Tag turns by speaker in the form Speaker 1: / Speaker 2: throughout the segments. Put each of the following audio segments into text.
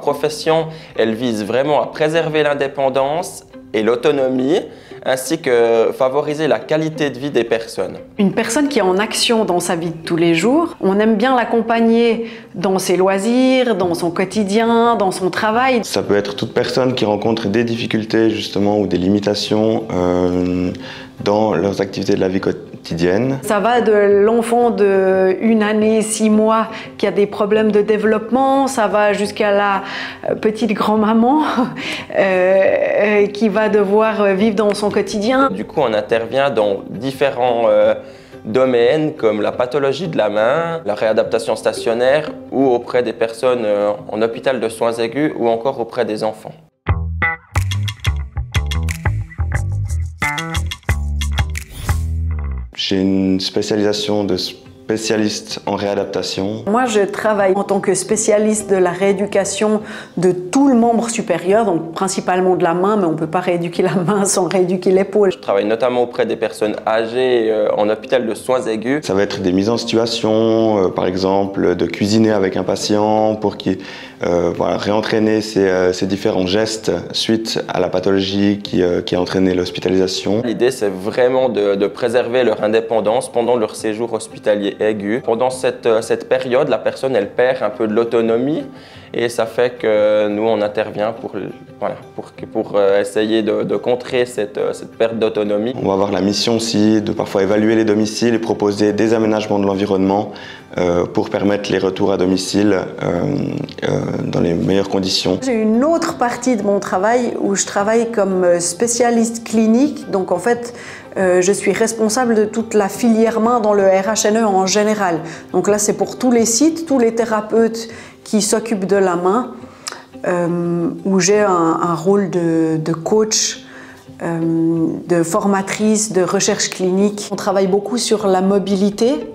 Speaker 1: profession, elle vise vraiment à préserver l'indépendance et l'autonomie, ainsi que favoriser la qualité de vie des personnes.
Speaker 2: Une personne qui est en action dans sa vie de tous les jours, on aime bien l'accompagner dans ses loisirs, dans son quotidien, dans son travail.
Speaker 3: Ça peut être toute personne qui rencontre des difficultés justement ou des limitations dans leurs activités de la vie quotidienne.
Speaker 2: Ça va de l'enfant de 1 année, 6 mois qui a des problèmes de développement, ça va jusqu'à la petite grand-maman qui va devoir vivre dans son quotidien.
Speaker 1: Du coup, on intervient dans différents domaines comme la pathologie de la main, la réadaptation stationnaire ou auprès des personnes en hôpital de soins aigus ou encore auprès des enfants.
Speaker 3: J'ai une spécialisation de spécialiste en réadaptation.
Speaker 2: Moi, je travaille en tant que spécialiste de la rééducation de tout le membre supérieur, donc principalement de la main, mais on ne peut pas rééduquer la main sans rééduquer l'épaule.
Speaker 1: Je travaille notamment auprès des personnes âgées en hôpital de soins aigus.
Speaker 3: Ça va être des mises en situation, par exemple de cuisiner avec un patient pour qu'il réentraîner ses différents gestes suite à la pathologie qui a entraîné l'hospitalisation.
Speaker 1: L'idée, c'est vraiment de préserver leur indépendance pendant leur séjour hospitalier aigu. Pendant cette période, la personne, elle perd un peu de l'autonomie et ça fait que nous, on intervient pour essayer de contrer cette perte d'autonomie.
Speaker 3: On va avoir la mission aussi de parfois évaluer les domiciles et proposer des aménagements de l'environnement pour permettre les retours à domicile dans les meilleures conditions.
Speaker 2: J'ai une autre partie de mon travail où je travaille comme spécialiste clinique. Donc en fait, je suis responsable de toute la filière main dans le RHNE en général. Donc là, c'est pour tous les sites, tous les thérapeutes qui s'occupent de la main, où j'ai un rôle de coach, de formatrice, de recherche clinique. On travaille beaucoup sur la mobilité.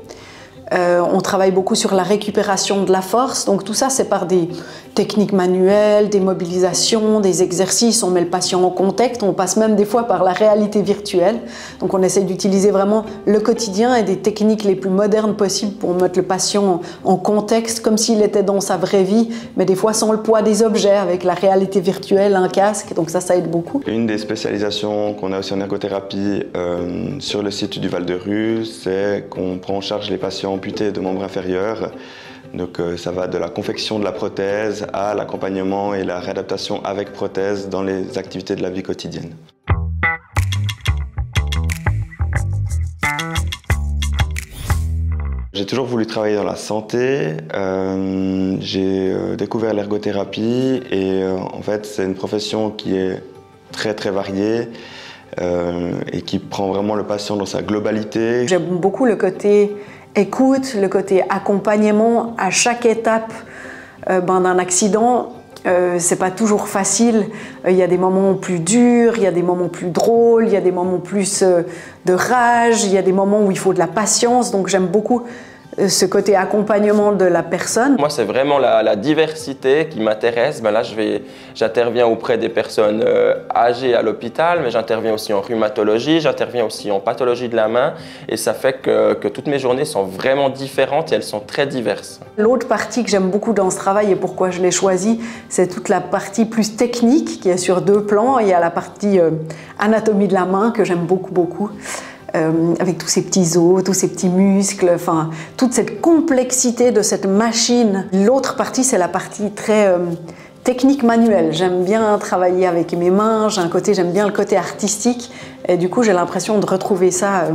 Speaker 2: On travaille beaucoup sur la récupération de la force, donc tout ça c'est par des techniques manuelles, des mobilisations, des exercices, on met le patient en contexte, on passe même des fois par la réalité virtuelle, donc on essaie d'utiliser vraiment le quotidien et des techniques les plus modernes possibles pour mettre le patient en contexte comme s'il était dans sa vraie vie, mais des fois sans le poids des objets, avec la réalité virtuelle, un casque, donc ça aide beaucoup.
Speaker 3: Une des spécialisations qu'on a aussi en ergothérapie sur le site du Val-de-Ruz, c'est qu'on prend en charge les patients amputés de membres inférieurs. Donc ça va de la confection de la prothèse à l'accompagnement et la réadaptation avec prothèse dans les activités de la vie quotidienne. J'ai toujours voulu travailler dans la santé. J'ai découvert l'ergothérapie et en fait c'est une profession qui est très variée et qui prend vraiment le patient dans sa globalité.
Speaker 2: J'aime beaucoup le côté écoute, le côté accompagnement à chaque étape d'un accident. C'est pas toujours facile, il y a des moments plus durs, il y a des moments plus drôles, il y a des moments plus de rage, il y a des moments où il faut de la patience, donc j'aime beaucoup ce côté accompagnement de la personne.
Speaker 1: Moi, c'est vraiment la diversité qui m'intéresse. Là, j'interviens auprès des personnes âgées à l'hôpital, mais j'interviens aussi en rhumatologie, j'interviens aussi en pathologie de la main, et ça fait que toutes mes journées sont vraiment différentes et elles sont très diverses. L'autre
Speaker 2: partie que j'aime beaucoup dans ce travail et pourquoi je l'ai choisi, c'est toute la partie plus technique qui est sur 2 plans. Il y a la partie anatomie de la main que j'aime beaucoup. Avec tous ces petits os, tous ces petits muscles, enfin, toute cette complexité de cette machine. L'autre partie, c'est la partie très technique manuelle. J'aime bien travailler avec mes mains, j'aime bien le côté artistique. Et du coup, j'ai l'impression de retrouver ça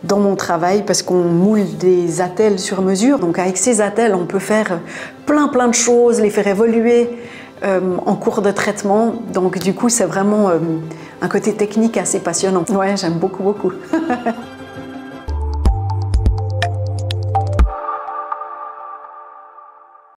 Speaker 2: dans mon travail parce qu'on moule des attelles sur mesure. Donc avec ces attelles, on peut faire plein de choses, les faire évoluer en cours de traitement. Donc du coup, c'est vraiment un côté technique assez passionnant. Ouais, j'aime beaucoup.